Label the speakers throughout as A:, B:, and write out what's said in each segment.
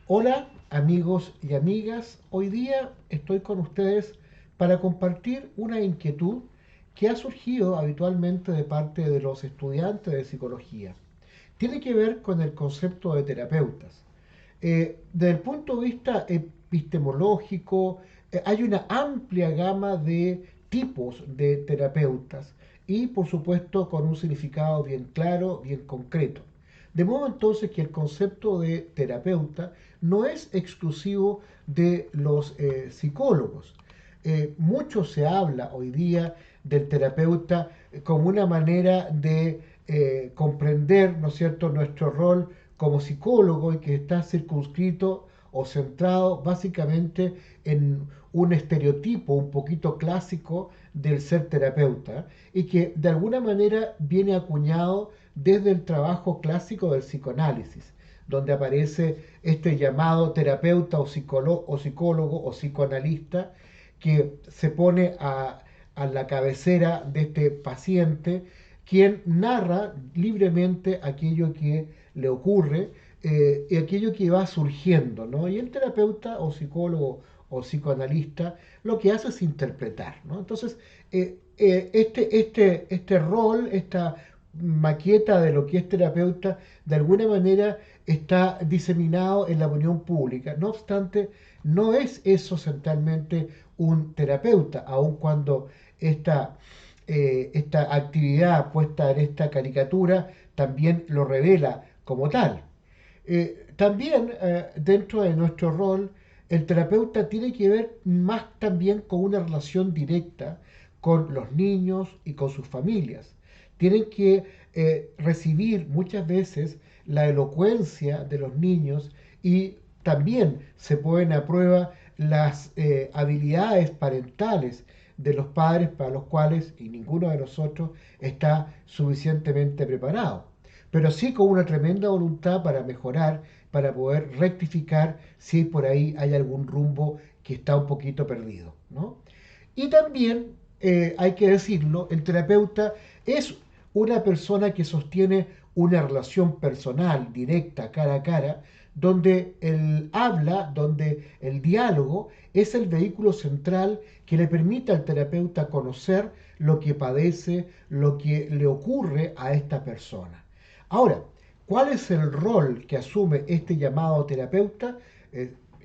A: Hola amigos y amigas, hoy día estoy con ustedes para compartir una inquietud que ha surgido habitualmente de parte de los estudiantes de psicología. Tiene que ver con el concepto de terapeutas. Desde el punto de vista epistemológico, hay una amplia gama de tipos de terapeutas y por supuesto con un significado bien claro, bien concreto. De modo entonces que el concepto de terapeuta no es exclusivo de los psicólogos. Mucho se habla hoy día del terapeuta como una manera de comprender, ¿no es cierto?, nuestro rol como psicólogo y que está circunscrito o centrado básicamente en un estereotipo un poquito clásico del ser terapeuta y que de alguna manera viene acuñado desde el trabajo clásico del psicoanálisis, donde aparece este llamado terapeuta o psicólogo o psicoanalista que se pone a la cabecera de este paciente, quien narra libremente aquello que le ocurre y aquello que va surgiendo, ¿no? Y el terapeuta o psicólogo o psicoanalista lo que hace es interpretar, ¿no? Entonces, este rol, esta maqueta de lo que es terapeuta, de alguna manera está diseminado en la opinión pública. No obstante, no es eso centralmente un terapeuta, aun cuando esta actividad puesta en esta caricatura también lo revela como tal. También dentro de nuestro rol, el terapeuta tiene que ver más también con una relación directa con los niños y con sus familias. Tienen que recibir muchas veces la elocuencia de los niños y también se ponen a prueba las habilidades parentales de los padres para los cuales y ninguno de nosotros está suficientemente preparado, pero sí con una tremenda voluntad para mejorar, para poder rectificar si por ahí hay algún rumbo que está un poquito perdido, ¿no? Y también, hay que decirlo, el terapeuta es una persona que sostiene una relación personal, directa, cara a cara, donde el habla, donde el diálogo es el vehículo central que le permite al terapeuta conocer lo que padece, lo que le ocurre a esta persona. Ahora, ¿cuál es el rol que asume este llamado terapeuta?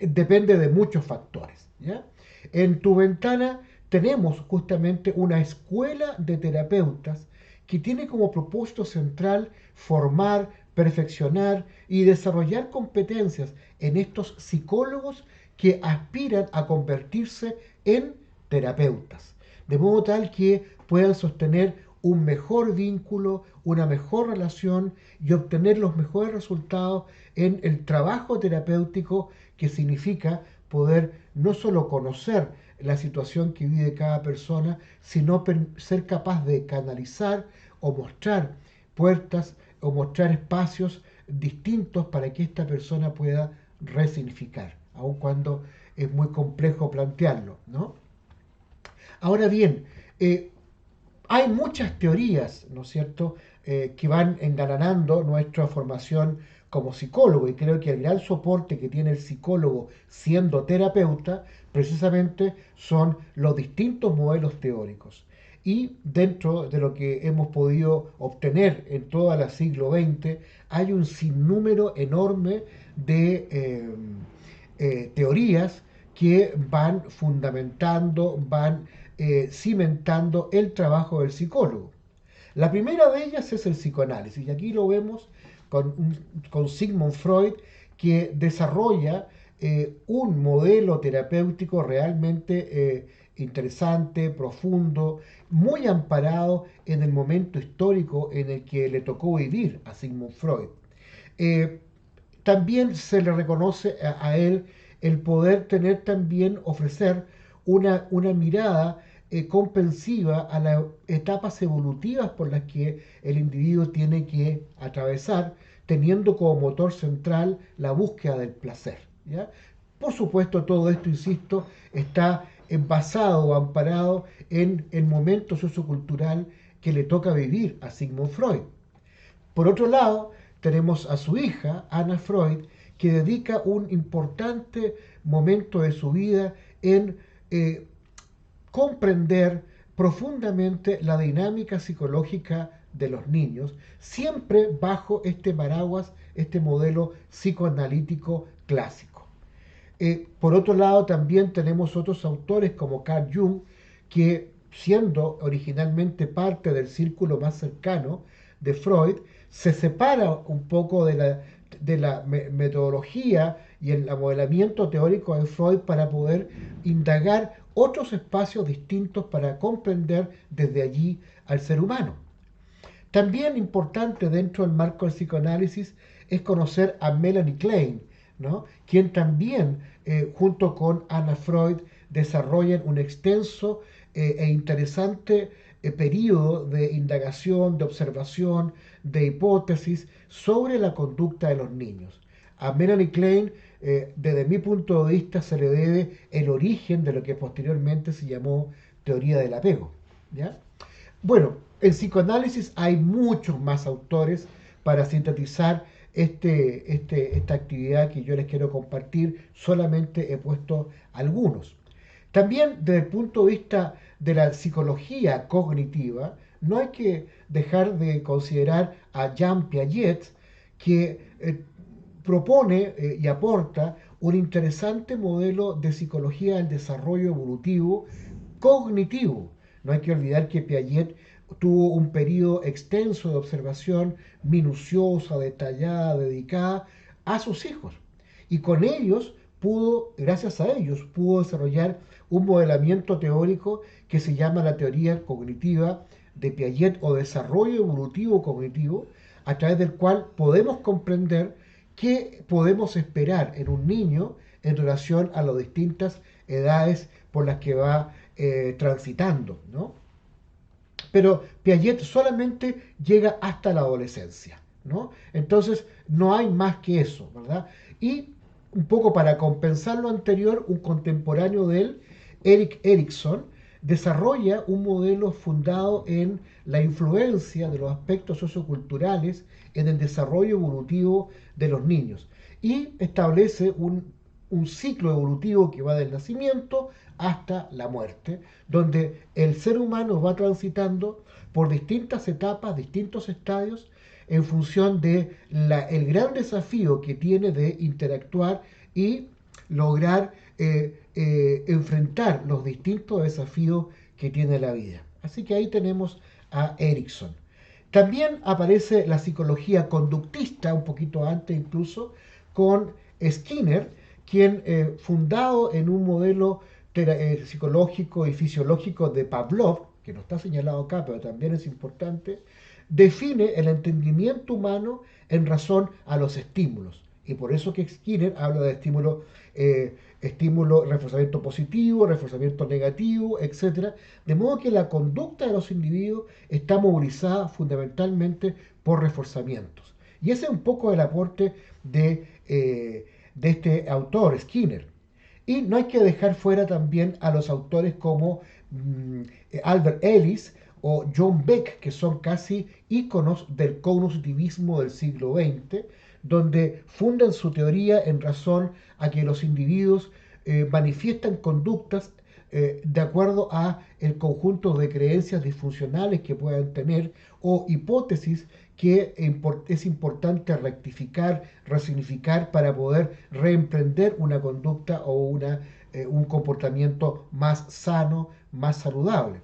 A: Depende de muchos factores, ¿ya? En tu ventana tenemos justamente una escuela de terapeutas que tiene como propósito central formar, perfeccionar y desarrollar competencias en estos psicólogos que aspiran a convertirse en terapeutas, de modo tal que puedan sostener un mejor vínculo, una mejor relación y obtener los mejores resultados en el trabajo terapéutico, que significa poder no solo conocer la situación que vive cada persona, sino ser capaz de canalizar o mostrar puertas o mostrar espacios distintos para que esta persona pueda resignificar, aun cuando es muy complejo plantearlo, ¿no? Ahora bien, eh, hay muchas teorías, ¿no es cierto?, que van engalanando nuestra formación como psicólogo y creo que el gran soporte que tiene el psicólogo siendo terapeuta precisamente son los distintos modelos teóricos. Y dentro de lo que hemos podido obtener en todo el siglo XX, hay un sinnúmero enorme de teorías que van fundamentando, van cimentando el trabajo del psicólogo. La primera de ellas es el psicoanálisis, y aquí lo vemos con Sigmund Freud, que desarrolla un modelo terapéutico realmente interesante, profundo, muy amparado en el momento histórico en el que le tocó vivir a Sigmund Freud. Eh, También se le reconoce a él el poder tener también, ofrecer una mirada comprensiva a las etapas evolutivas por las que el individuo tiene que atravesar, teniendo como motor central la búsqueda del placer, ¿ya? Por supuesto, todo esto, insisto, está basado o amparado en el momento sociocultural que le toca vivir a Sigmund Freud. Por otro lado, tenemos a su hija, Anna Freud, que dedica un importante momento de su vida en comprender profundamente la dinámica psicológica de los niños, siempre bajo este paraguas, este modelo psicoanalítico clásico. Por otro lado, también tenemos otros autores como Carl Jung, que siendo originalmente parte del círculo más cercano de Freud, se separa un poco de la metodología y el amodelamiento teórico de Freud para poder indagar otros espacios distintos para comprender desde allí al ser humano. También importante dentro del marco del psicoanálisis es conocer a Melanie Klein, ¿no? Quien también, junto con Anna Freud, desarrollan un extenso e interesante periodo de indagación, de observación, de hipótesis sobre la conducta de los niños. A Melanie Klein, desde mi punto de vista, se le debe el origen de lo que posteriormente se llamó teoría del apego. ¿Ya? Bueno, en psicoanálisis hay muchos más autores para sintetizar esta actividad que yo les quiero compartir. Solamente he puesto algunos. También desde el punto de vista de la psicología cognitiva, no hay que dejar de considerar a Jean Piaget, que propone y aporta un interesante modelo de psicología del desarrollo evolutivo cognitivo. No hay que olvidar que Piaget tuvo un periodo extenso de observación minuciosa, detallada, dedicada a sus hijos. Y con ellos pudo, gracias a ellos, pudo desarrollar un modelamiento teórico que se llama la teoría cognitiva de Piaget o desarrollo evolutivo cognitivo, a través del cual podemos comprender qué podemos esperar en un niño en relación a las distintas edades por las que va transitando, ¿no? Pero Piaget solamente llega hasta la adolescencia, ¿no? Entonces no hay más que eso, ¿verdad? Y un poco para compensar lo anterior, un contemporáneo de él, Erik Erikson, desarrolla un modelo fundado en la influencia de los aspectos socioculturales en el desarrollo evolutivo de los niños y establece un ciclo evolutivo que va del nacimiento hasta la muerte, donde el ser humano va transitando por distintas etapas, distintos estadios, en función de el gran desafío que tiene de interactuar y lograr enfrentar los distintos desafíos que tiene la vida. Así que ahí tenemos a Erikson. También aparece la psicología conductista, un poquito antes incluso, con Skinner, quien fundado en un modelo psicológico y fisiológico de Pavlov, que no está señalado acá, pero también es importante, define el entendimiento humano en razón a los estímulos. Y por eso que Skinner habla de estímulo, reforzamiento positivo, reforzamiento negativo, etc. De modo que la conducta de los individuos está movilizada fundamentalmente por reforzamientos. Y ese es un poco el aporte de este autor, Skinner. Y no hay que dejar fuera también a los autores como Albert Ellis o John Beck, que son casi íconos del cognitivismo del siglo XX, donde fundan su teoría en razón a que los individuos manifiestan conductas de acuerdo a el conjunto de creencias disfuncionales que puedan tener o hipótesis que es importante rectificar, resignificar para poder reemprender una conducta o un comportamiento más sano, más saludable.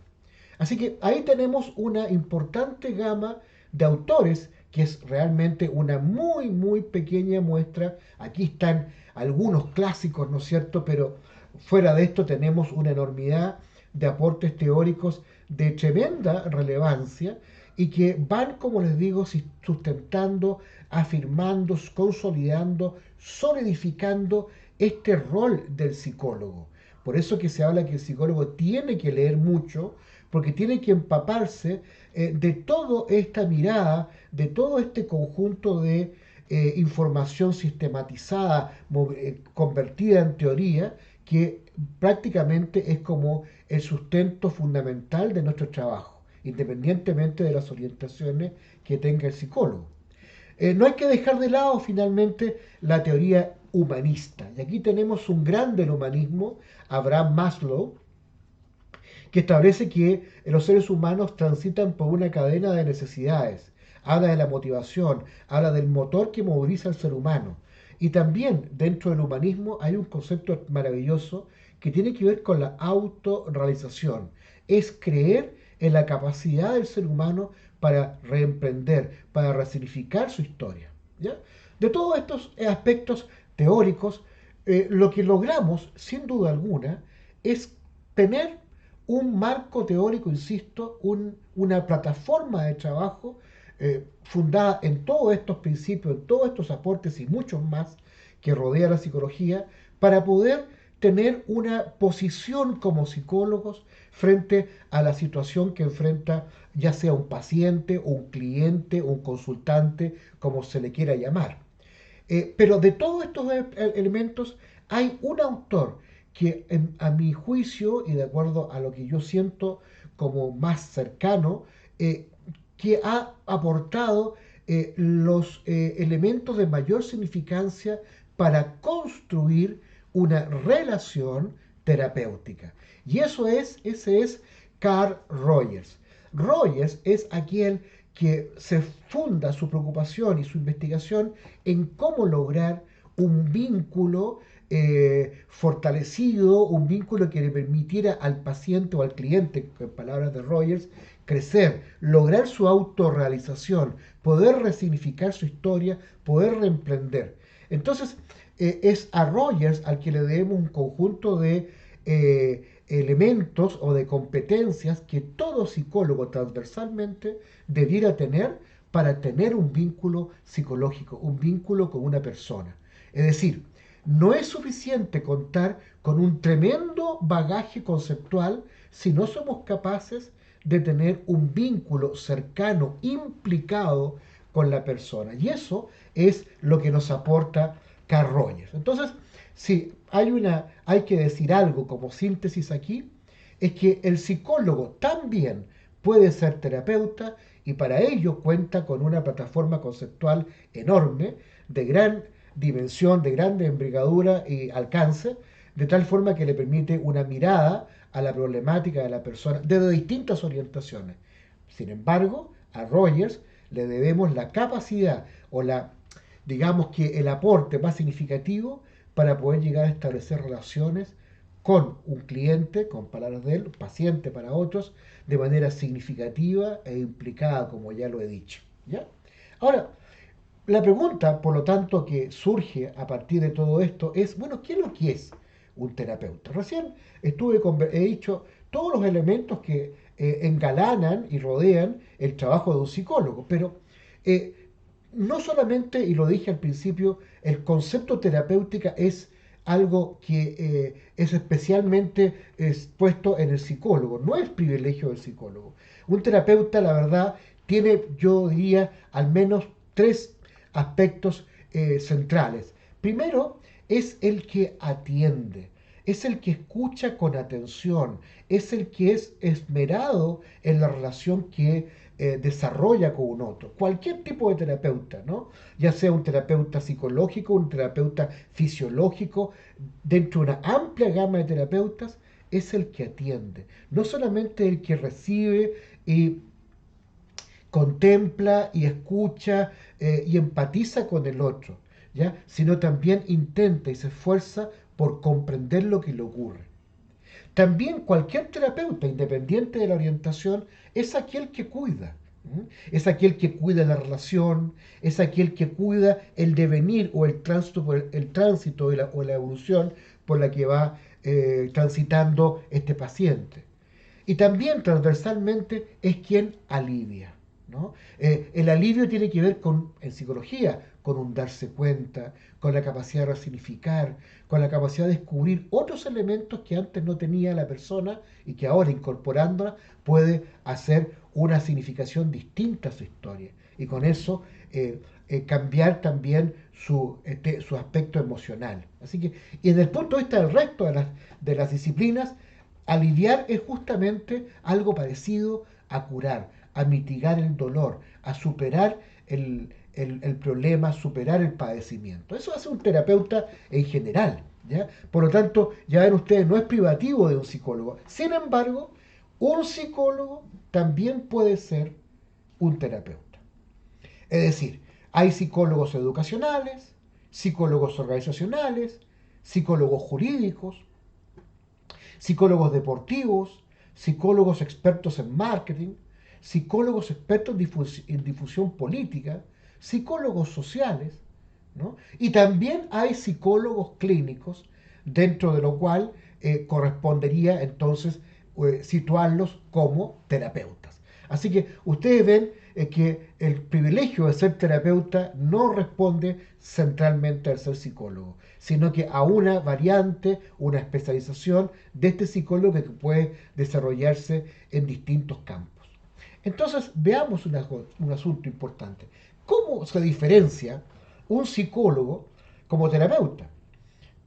A: Así que ahí tenemos una importante gama de autores que es realmente una muy, muy pequeña muestra. Aquí están algunos clásicos, ¿no es cierto? Pero fuera de esto tenemos una enormidad de aportes teóricos de tremenda relevancia y que van, como les digo, sustentando, afirmando, consolidando, solidificando este rol del psicólogo. Por eso que se habla que el psicólogo tiene que leer mucho, porque tiene que empaparse de toda esta mirada, de todo este conjunto de información sistematizada, convertida en teoría, que prácticamente es como el sustento fundamental de nuestro trabajo, independientemente de las orientaciones que tenga el psicólogo. No hay que dejar de lado finalmente la teoría humanista. Y aquí tenemos un gran del humanismo, Abraham Maslow, que establece que los seres humanos transitan por una cadena de necesidades. Habla de la motivación, habla del motor que moviliza al ser humano. Y también dentro del humanismo hay un concepto maravilloso que tiene que ver con la autorrealización. Es creer en la capacidad del ser humano para reemprender, para resignificar su historia. ¿Ya? De todos estos aspectos teóricos, lo que logramos, sin duda alguna, es tener un marco teórico, insisto, una plataforma de trabajo fundada en todos estos principios, en todos estos aportes y muchos más que rodea la psicología, para poder tener una posición como psicólogos frente a la situación que enfrenta ya sea un paciente, un cliente, un consultante, como se le quiera llamar. Pero de todos estos elementos hay un autor que a mi juicio y de acuerdo a lo que yo siento como más cercano, eh, que ha aportado los elementos de mayor significancia para construir una relación terapéutica. Y ese es Carl Rogers. Rogers es aquel que se funda su preocupación y su investigación en cómo lograr un vínculo fortalecido, un vínculo que le permitiera al paciente o al cliente, en palabras de Rogers, crecer, lograr su autorrealización, poder resignificar su historia, poder reemprender. Entonces, es a Rogers al que le debemos un conjunto de elementos o de competencias que todo psicólogo transversalmente debiera tener para tener un vínculo psicológico, un vínculo con una persona. Es decir, no es suficiente contar con un tremendo bagaje conceptual si no somos capaces de tener un vínculo cercano, implicado con la persona. Y eso es lo que nos aporta Carl Rogers. Entonces, si hay que decir algo como síntesis aquí, es que el psicólogo también puede ser terapeuta y para ello cuenta con una plataforma conceptual enorme, de gran dimensión, de grande envergadura y alcance, de tal forma que le permite una mirada a la problemática de la persona desde distintas orientaciones. Sin embargo, a Rogers le debemos la capacidad o digamos que el aporte más significativo para poder llegar a establecer relaciones con un cliente, con palabras de él, paciente para otros, de manera significativa e implicada, como ya lo he dicho. ¿Ya? Ahora, la pregunta, por lo tanto, que surge a partir de todo esto es, bueno, ¿qué es lo que es un terapeuta? Recién he dicho todos los elementos que engalanan y rodean el trabajo de un psicólogo, pero eh, no solamente, y lo dije al principio, el concepto terapéutica es algo que es especialmente puesto en el psicólogo, no es privilegio del psicólogo. Un terapeuta, la verdad, tiene, yo diría, al menos tres aspectos centrales. Primero, es el que atiende, es el que escucha con atención, es el que es esmerado en la relación que desarrolla con un otro. Cualquier tipo de terapeuta, ¿no? Ya sea un terapeuta psicológico, un terapeuta fisiológico, dentro de una amplia gama de terapeutas, es el que atiende, no solamente el que recibe y contempla y escucha y empatiza con el otro, ¿ya? Sino también intenta y se esfuerza por comprender lo que le ocurre. También cualquier terapeuta, independiente de la orientación, es aquel que cuida. Es aquel que cuida la relación, es aquel que cuida el devenir o el tránsito o la evolución por la que va transitando este paciente. Y también transversalmente es quien alivia. ¿No? El alivio tiene que ver con, en psicología, con un darse cuenta, con la capacidad de resignificar, con la capacidad de descubrir otros elementos que antes no tenía la persona y que ahora incorporándola puede hacer una significación distinta a su historia. Y con eso cambiar también su aspecto emocional. Así que, y desde el punto de vista del resto de las disciplinas, aliviar es justamente algo parecido a curar, a mitigar el dolor, a superar el problema, superar el padecimiento. Eso hace un terapeuta en general, ¿ya? Por lo tanto, ya ven ustedes, no es privativo de un psicólogo. Sin embargo, un psicólogo también puede ser un terapeuta. Es decir, hay psicólogos educacionales, psicólogos organizacionales, psicólogos jurídicos, psicólogos deportivos, psicólogos expertos en marketing, psicólogos expertos en difusión política, psicólogos sociales, ¿no? Y también hay psicólogos clínicos, dentro de lo cual correspondería entonces situarlos como terapeutas. Así que ustedes ven que el privilegio de ser terapeuta no responde centralmente al ser psicólogo, sino que a una variante, una especialización de este psicólogo que puede desarrollarse en distintos campos. Entonces, veamos un asunto importante. ¿Cómo se diferencia un psicólogo como terapeuta?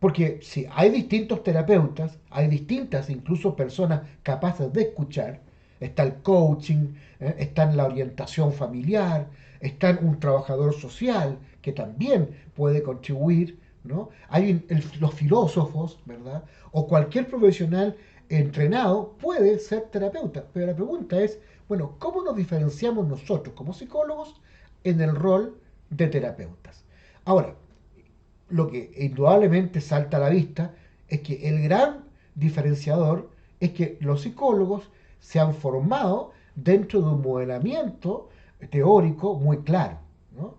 A: Porque si hay distintos terapeutas, hay distintas incluso personas capaces de escuchar, está el coaching, está en la orientación familiar, está en un trabajador social que también puede contribuir, ¿no? Hay los filósofos, ¿verdad? O cualquier profesional entrenado puede ser terapeuta. Pero la pregunta es, bueno, ¿cómo nos diferenciamos nosotros como psicólogos en el rol de terapeutas? Ahora, lo que indudablemente salta a la vista es que el gran diferenciador es que los psicólogos se han formado dentro de un modelamiento teórico muy claro, ¿no?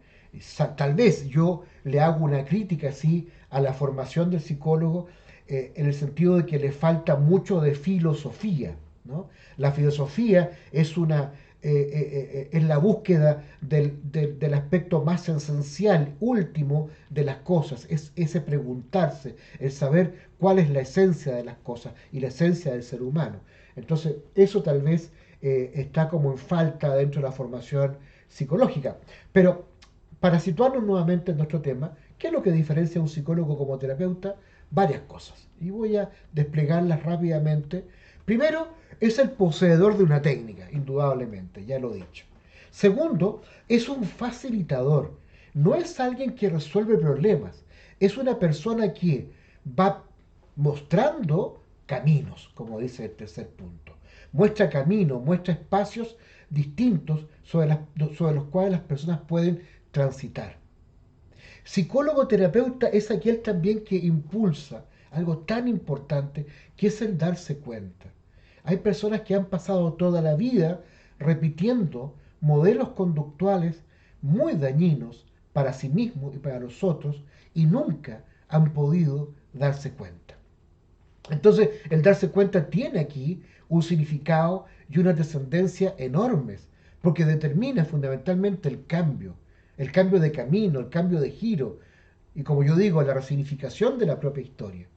A: Tal vez yo le hago una crítica así a la formación del psicólogo en el sentido de que le falta mucho de filosofía, ¿no? La filosofía es la búsqueda del aspecto más esencial, último de las cosas, es ese preguntarse, el saber cuál es la esencia de las cosas y la esencia del ser humano. Entonces, eso tal vez está como en falta dentro de la formación psicológica. Pero para situarnos nuevamente en nuestro tema, ¿qué es lo que diferencia a un psicólogo como terapeuta? Varias cosas. Y voy a desplegarlas rápidamente. Primero, es el poseedor de una técnica, indudablemente, ya lo he dicho. Segundo, es un facilitador. No es alguien que resuelve problemas. Es una persona que va mostrando caminos, como dice el tercer punto. Muestra caminos, muestra espacios distintos sobre los cuales las personas pueden transitar. Psicólogo terapeuta es aquel también que impulsa algo tan importante que es el darse cuenta. Hay personas que han pasado toda la vida repitiendo modelos conductuales muy dañinos para sí mismos y para los otros y nunca han podido darse cuenta. Entonces, el darse cuenta tiene aquí un significado y una descendencia enormes, porque determina fundamentalmente el cambio de camino, el cambio de giro, y como yo digo, la resignificación de la propia historia.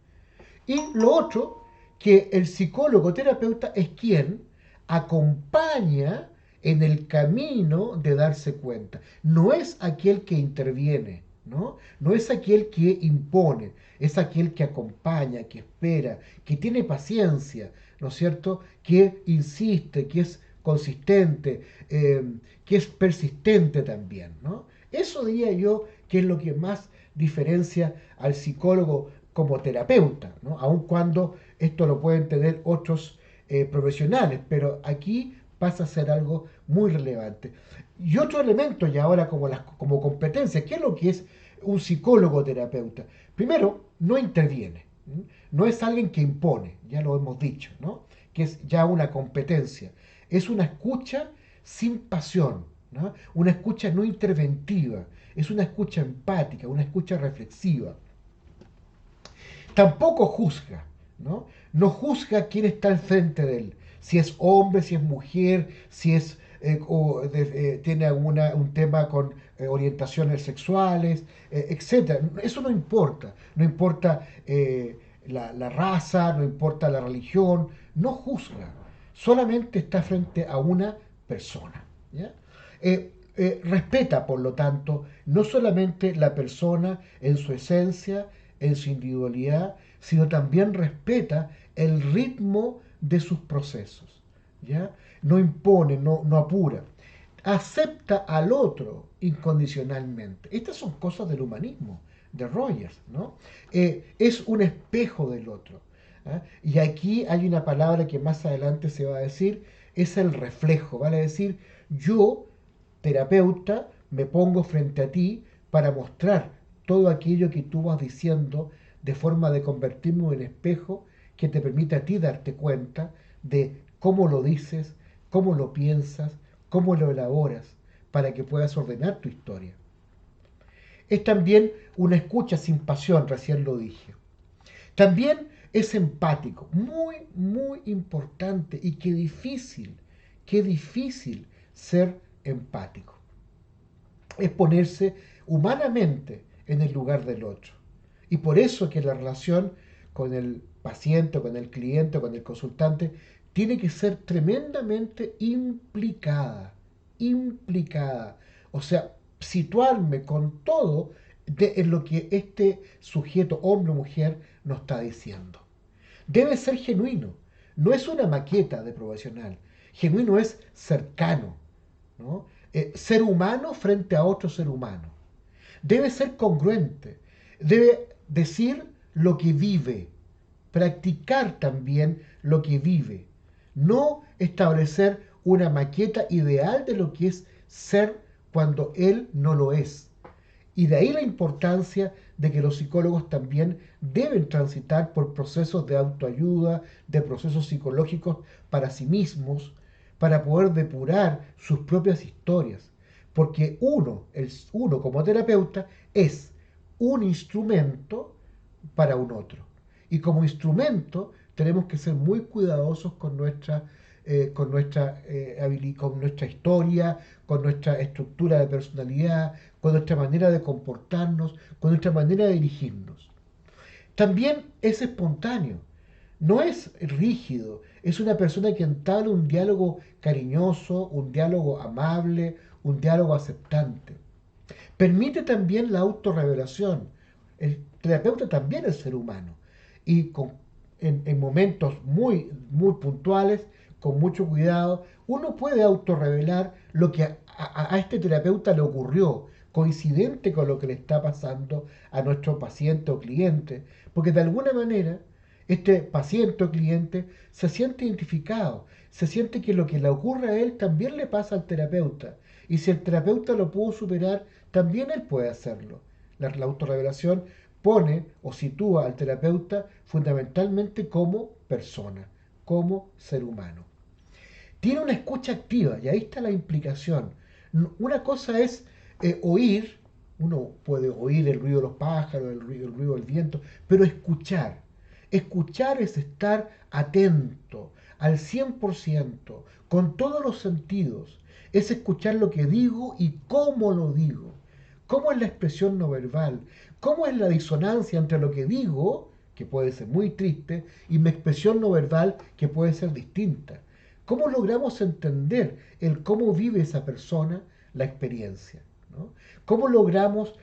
A: Y lo otro, que el psicólogo terapeuta es quien acompaña en el camino de darse cuenta. No es aquel que interviene, ¿no? No es aquel que impone, es aquel que acompaña, que espera, que tiene paciencia, ¿no es cierto? Que insiste, que es consistente, que es persistente también, ¿no? Eso diría yo que es lo que más diferencia al psicólogo como terapeuta, ¿no? Aun cuando esto lo pueden tener otros profesionales, pero aquí pasa a ser algo muy relevante. Y otro elemento ya ahora como competencia, ¿qué es lo que es un psicólogo terapeuta? Primero, no interviene, ¿sí? No es alguien que impone, ya lo hemos dicho, ¿no? Que es ya una competencia. Es una escucha sin pasión, ¿no? Una escucha no interventiva, es una escucha empática, una escucha reflexiva. Tampoco juzga, ¿no? No juzga quién está al frente de él, si es hombre, si es mujer, si es tiene un tema con orientaciones sexuales, etcétera. Eso no importa. No importa la raza, no importa la religión, no juzga. Solamente está frente a una persona. ¿Ya? Respeta, por lo tanto, no solamente la persona en su esencia, en su individualidad, sino también respeta el ritmo de sus procesos. ¿Ya? No impone, no apura. acepta al otro incondicionalmente. Estas son cosas del humanismo, de Rogers, ¿no? Es un espejo del otro. ¿Ah? Y aquí hay una palabra que más adelante se va a decir, es el reflejo, vale decir, yo, terapeuta, me pongo frente a ti para mostrar todo aquello que tú vas diciendo de forma de convertirme en un espejo que te permite a ti darte cuenta de cómo lo dices, cómo lo piensas, cómo lo elaboras, para que puedas ordenar tu historia. Es también una escucha sin pasión, recién lo dije. También es empático, muy, muy importante y qué difícil ser empático. Es ponerse humanamente en el lugar del otro. Y por eso que la relación con el paciente, con el cliente, con el consultante, tiene que ser tremendamente implicada. O sea, situarme con todo en lo que este sujeto, hombre o mujer, nos está diciendo. Debe ser genuino, no es una maqueta de profesional. Genuino es cercano, ¿no? Ser humano frente a otro ser humano. Debe ser congruente, debe decir lo que vive, practicar también lo que vive, no establecer una maqueta ideal de lo que es ser cuando él no lo es. Y de ahí la importancia de que los psicólogos también deben transitar por procesos de autoayuda, de procesos psicológicos para sí mismos, para poder depurar sus propias historias. Porque uno como terapeuta es un instrumento para un otro. Y como instrumento tenemos que ser muy cuidadosos con nuestra historia, con nuestra estructura de personalidad, con nuestra manera de comportarnos, con nuestra manera de dirigirnos. También es espontáneo, no es rígido, es una persona que entabla un diálogo cariñoso, un diálogo amable, un diálogo aceptante. Permite también la autorrevelación. El terapeuta también es ser humano y en momentos muy, muy puntuales, con mucho cuidado, uno puede autorrevelar lo que a este terapeuta le ocurrió, coincidente con lo que le está pasando a nuestro paciente o cliente, porque de alguna manera este paciente o cliente se siente identificado, se siente que lo que le ocurre a él también le pasa al terapeuta. Y si el terapeuta lo pudo superar, también él puede hacerlo. La autorrevelación pone o sitúa al terapeuta fundamentalmente como persona, como ser humano. Tiene una escucha activa y ahí está la implicación. Una cosa es oír, uno puede oír el ruido de los pájaros, el ruido del viento, pero escuchar es estar atento al 100%, con todos los sentidos, es escuchar lo que digo y cómo lo digo, cómo es la expresión no verbal, cómo es la disonancia entre lo que digo, que puede ser muy triste, y mi expresión no verbal, que puede ser distinta. ¿Cómo logramos entender el cómo vive esa persona la experiencia? ¿No? ¿Cómo logramos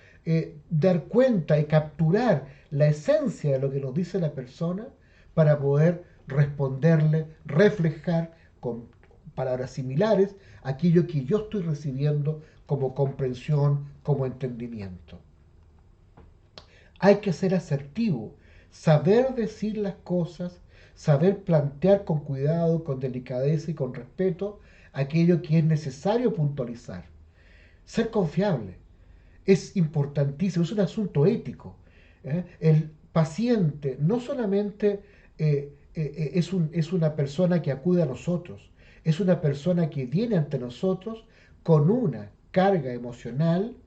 A: dar cuenta y capturar la esencia de lo que nos dice la persona para poder responderle, reflejar con palabras similares aquello que yo estoy recibiendo como comprensión, como entendimiento? Hay que ser asertivo, saber decir las cosas, saber plantear con cuidado, con delicadeza y con respeto aquello que es necesario puntualizar. Ser confiable es importantísimo, es un asunto ético. El paciente no solamente es una persona que acude a nosotros, es una persona que viene ante nosotros con una carga emocional,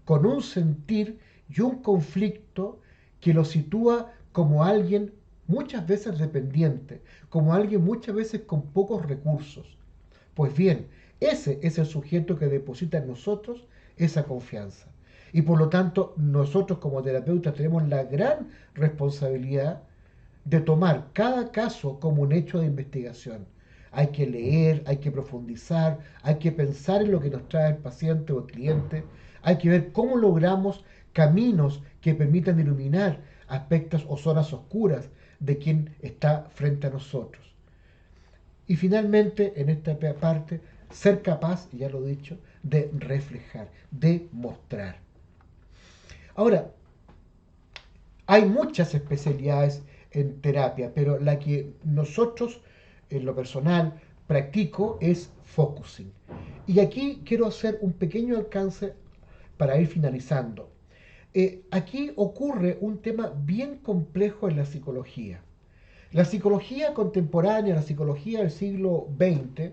A: con un sentir y un conflicto que lo sitúa como alguien muchas veces dependiente, como alguien muchas veces con pocos recursos. Pues bien, ese es el sujeto que deposita en nosotros esa confianza. Y por lo tanto, nosotros como terapeutas tenemos la gran responsabilidad de tomar cada caso como un hecho de investigación. Hay que leer, hay que profundizar, hay que pensar en lo que nos trae el paciente o el cliente, hay que ver cómo logramos caminos que permitan iluminar aspectos o zonas oscuras de quien está frente a nosotros. Y finalmente, en esta parte, ser capaz, ya lo he dicho, de reflejar, de mostrar. Ahora, hay muchas especialidades en terapia, pero la que nosotros, en lo personal, practico es focusing. Y aquí quiero hacer un pequeño alcance para ir finalizando. Aquí ocurre un tema bien complejo en la psicología. La psicología contemporánea, la psicología del siglo XX,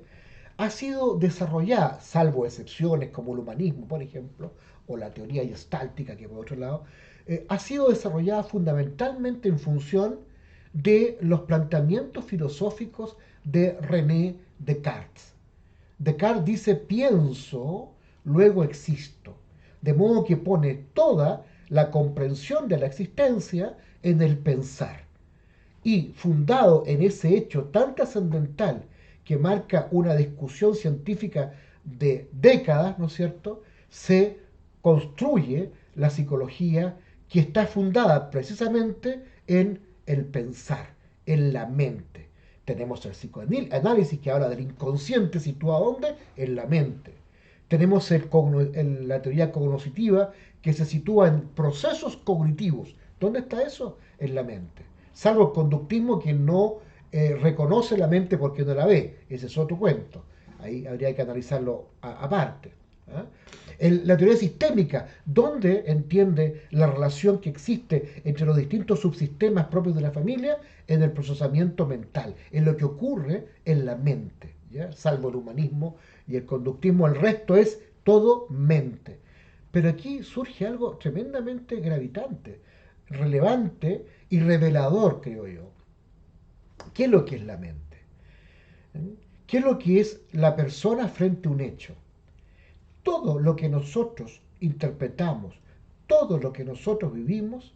A: ha sido desarrollada, salvo excepciones como el humanismo, por ejemplo, o la teoría gestáltica, que por otro lado, ha sido desarrollada fundamentalmente en función de los planteamientos filosóficos de René Descartes. Descartes dice pienso, luego existo, de modo que pone toda la comprensión de la existencia en el pensar. Y fundado en ese hecho tan trascendental que marca una discusión científica de décadas, ¿no es cierto?, se construye la psicología que está fundada precisamente en el pensar, en la mente. Tenemos el psicoanálisis que habla del inconsciente, ¿situado dónde? En la mente. Tenemos la teoría cognoscitiva que se sitúa en procesos cognitivos. ¿Dónde está eso? En la mente. Salvo el conductismo que no reconoce la mente porque no la ve. Ese es otro cuento. Ahí habría que analizarlo aparte. ¿Ah? La teoría sistémica, donde entiende la relación que existe entre los distintos subsistemas propios de la familia en el procesamiento mental, en lo que ocurre en la mente, ¿ya? Salvo el humanismo y el conductismo, el resto es todo mente. Pero aquí surge algo tremendamente gravitante, relevante y revelador, creo yo. ¿Qué es lo que es la mente? ¿Qué es lo que es la persona frente a un hecho? Todo lo que nosotros interpretamos, todo lo que nosotros vivimos,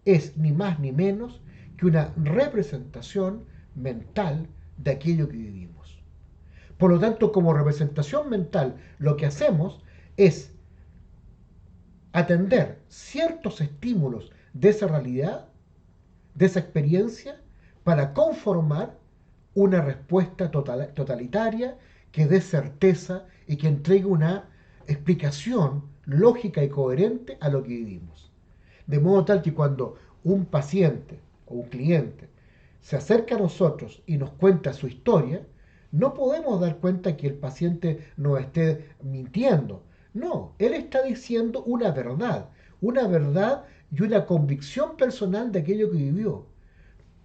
A: es ni más ni menos que una representación mental de aquello que vivimos. Por lo tanto, como representación mental, lo que hacemos es atender ciertos estímulos de esa realidad, de esa experiencia, para conformar una respuesta totalitaria que dé certeza y que entregue una explicación lógica y coherente a lo que vivimos. De modo tal que cuando un paciente o un cliente se acerca a nosotros y nos cuenta su historia, no podemos dar cuenta que el paciente nos esté mintiendo. No, él está diciendo una verdad y una convicción personal de aquello que vivió.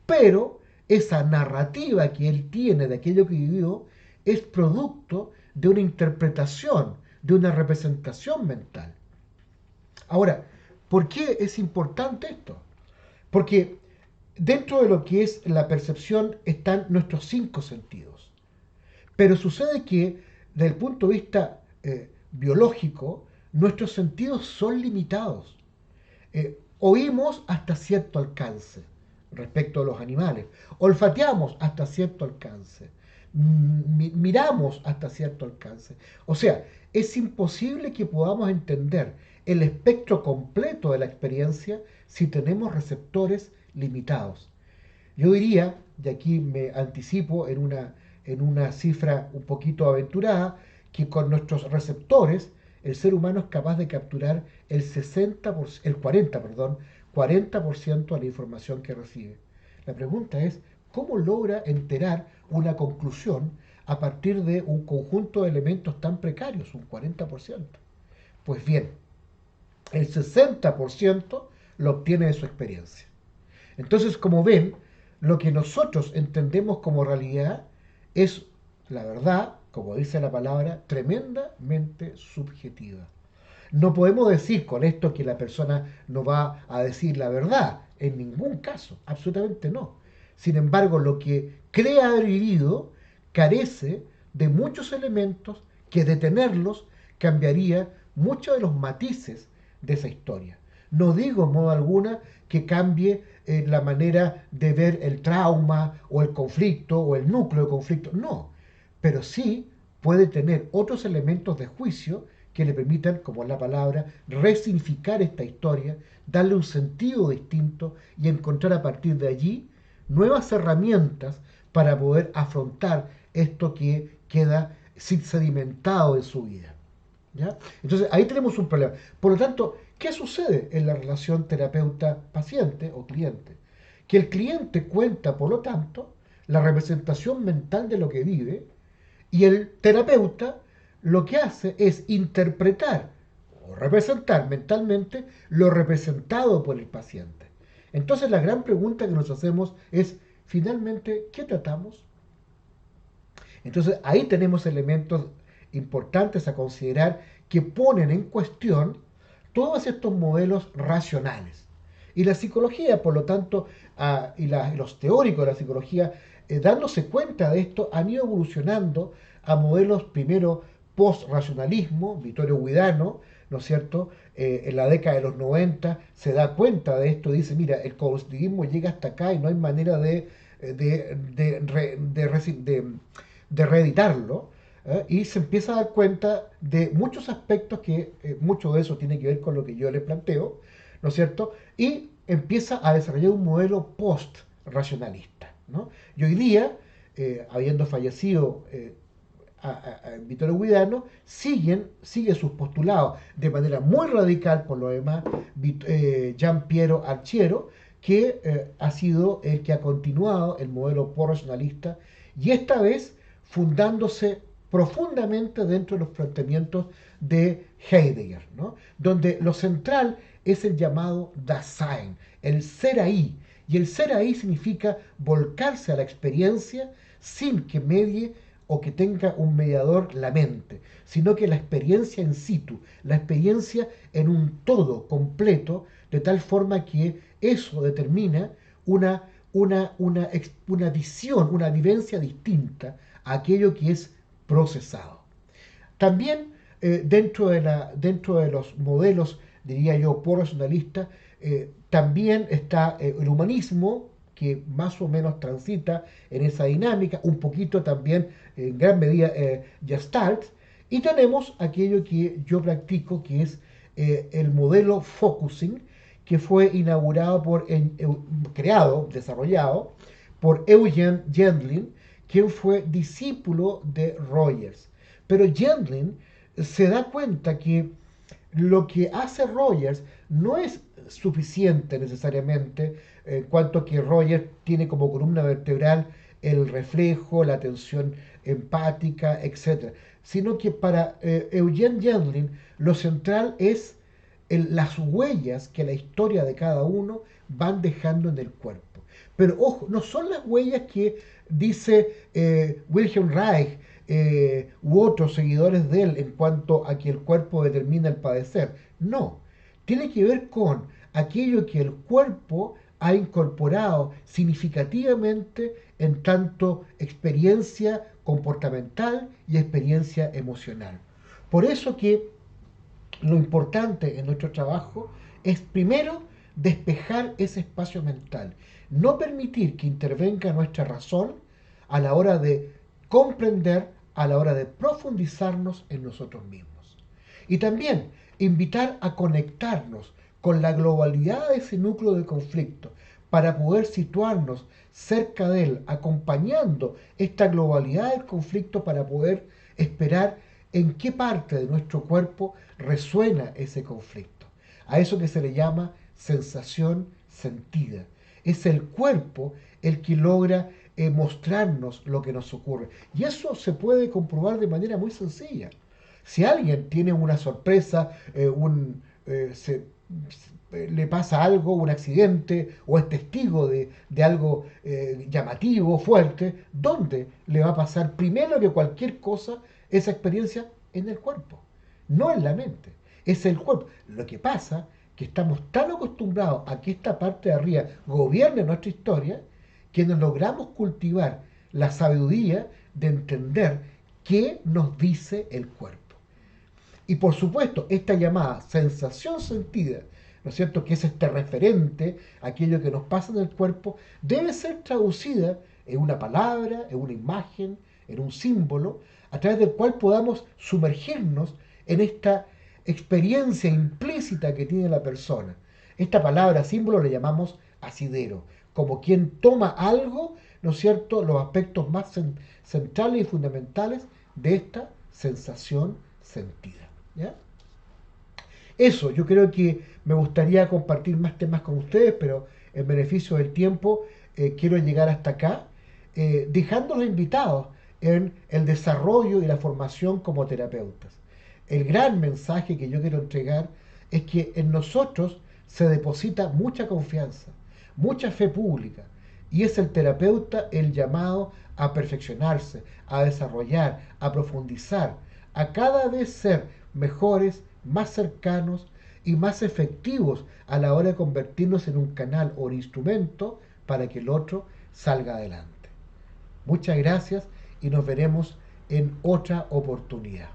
A: Pero esa narrativa que él tiene de aquello que vivió es producto de una interpretación, de una representación mental. Ahora, ¿por qué es importante esto? Porque dentro de lo que es la percepción están nuestros cinco sentidos. Pero sucede que, desde el punto de vista biológico, nuestros sentidos son limitados. Oímos hasta cierto alcance respecto a los animales. Olfateamos hasta cierto alcance. Miramos hasta cierto alcance. O sea, es imposible que podamos entender el espectro completo de la experiencia si tenemos receptores limitados. Yo diría, y aquí me anticipo en una cifra un poquito aventurada, que con nuestros receptores el ser humano es capaz de capturar el 40% de la información que recibe. La pregunta es, ¿cómo logra enterar una conclusión a partir de un conjunto de elementos tan precarios, un 40%? Pues bien, el 60% lo obtiene de su experiencia. Entonces, como ven, lo que nosotros entendemos como realidad es, la verdad, como dice la palabra, tremendamente subjetiva. No podemos decir con esto que la persona no va a decir la verdad, en ningún caso, absolutamente no. Sin embargo, lo que cree haber vivido carece de muchos elementos que de tenerlos cambiaría muchos de los matices de esa historia. No digo en modo alguna que cambie la manera de ver el trauma o el conflicto o el núcleo de conflicto, no, pero sí puede tener otros elementos de juicio que le permitan, como es la palabra, resignificar esta historia, darle un sentido distinto y encontrar a partir de allí nuevas herramientas para poder afrontar esto que queda sedimentado en su vida. ¿Ya? Entonces ahí tenemos un problema. Por lo tanto, ¿qué sucede en la relación terapeuta-paciente o cliente? Que el cliente cuenta, por lo tanto, la representación mental de lo que vive y el terapeuta lo que hace es interpretar o representar mentalmente lo representado por el paciente. Entonces la gran pregunta que nos hacemos es, finalmente, ¿qué tratamos? Entonces ahí tenemos elementos importantes a considerar que ponen en cuestión todos estos modelos racionales. Y la psicología, por lo tanto, y los teóricos de la psicología, dándose cuenta de esto, han ido evolucionando a modelos primero post-racionalismo. Vittorio Guidano, ¿no es cierto? En la década de los 90 se da cuenta de esto, dice, mira, el cognitivismo llega hasta acá y no hay manera de reeditarlo, y se empieza a dar cuenta de muchos aspectos que mucho de eso tiene que ver con lo que yo le planteo, ¿no es cierto? Y empieza a desarrollar un modelo post-racionalista, ¿no? Y hoy día, habiendo fallecido Vittorio Guidano, sigue sus postulados de manera muy radical, por lo demás, Gian Piero Arciero, que ha sido el que ha continuado el modelo post-racionalista y esta vez fundándose profundamente dentro de los planteamientos de Heidegger, ¿no? Donde lo central es el llamado Dasein, el ser ahí. Y el ser ahí significa volcarse a la experiencia sin que medie o que tenga un mediador la mente, sino que la experiencia en situ, la experiencia en un todo completo, de tal forma que eso determina una, una visión, una vivencia distinta a aquello que es procesado. También dentro de los modelos, diría yo, por-racionalistas, también está el humanismo, que más o menos transita en esa dinámica, un poquito también, en gran medida, Gestalt, y tenemos aquello que yo practico, que es el modelo Focusing, que fue inaugurado creado, desarrollado por Eugen Gendlin, quien fue discípulo de Rogers. Pero Gendlin se da cuenta que lo que hace Rogers no es suficiente necesariamente, en cuanto a que Rogers tiene como columna vertebral el reflejo, la atención empática, etc. Sino que para Eugene Gendlin lo central es las huellas que la historia de cada uno van dejando en el cuerpo. Pero ojo, no son las huellas que dice Wilhelm Reich u otros seguidores de él en cuanto a que el cuerpo determina el padecer. No, tiene que ver con aquello que el cuerpo ha incorporado significativamente en tanto experiencia comportamental y experiencia emocional. Por eso que lo importante en nuestro trabajo es primero despejar ese espacio mental, no permitir que intervenga nuestra razón a la hora de comprender, a la hora de profundizarnos en nosotros mismos. Y también invitar a conectarnos con la globalidad de ese núcleo de conflicto para poder situarnos cerca de él, acompañando esta globalidad del conflicto para poder esperar en qué parte de nuestro cuerpo resuena ese conflicto. A eso que se le llama sensación sentida. Es el cuerpo el que logra mostrarnos lo que nos ocurre. Y eso se puede comprobar de manera muy sencilla. Si alguien tiene una sorpresa, le pasa algo, un accidente, o es testigo de algo llamativo, fuerte, ¿dónde le va a pasar primero que cualquier cosa esa experiencia? En el cuerpo, no en la mente. Es el cuerpo. Lo que pasa que estamos tan acostumbrados a que esta parte de arriba gobierne nuestra historia que nos logramos cultivar la sabiduría de entender qué nos dice el cuerpo. Y por supuesto, esta llamada sensación sentida, ¿no es cierto?, que es este referente, aquello que nos pasa en el cuerpo, debe ser traducida en una palabra, en una imagen, en un símbolo, a través del cual podamos sumergirnos en esta experiencia implícita que tiene la persona. Esta palabra símbolo le llamamos asidero, como quien toma algo, ¿no es cierto?, los aspectos más centrales y fundamentales de esta sensación sentida. ¿Ya? Eso, yo creo que me gustaría compartir más temas con ustedes, pero en beneficio del tiempo quiero llegar hasta acá, dejándolos invitados en el desarrollo y la formación como terapeutas. El gran mensaje que yo quiero entregar es que en nosotros se deposita mucha confianza, mucha fe pública, y es el terapeuta el llamado a perfeccionarse, a desarrollar, a profundizar, a cada vez ser mejores, más cercanos y más efectivos a la hora de convertirnos en un canal o un instrumento para que el otro salga adelante. Muchas gracias y nos veremos en otra oportunidad.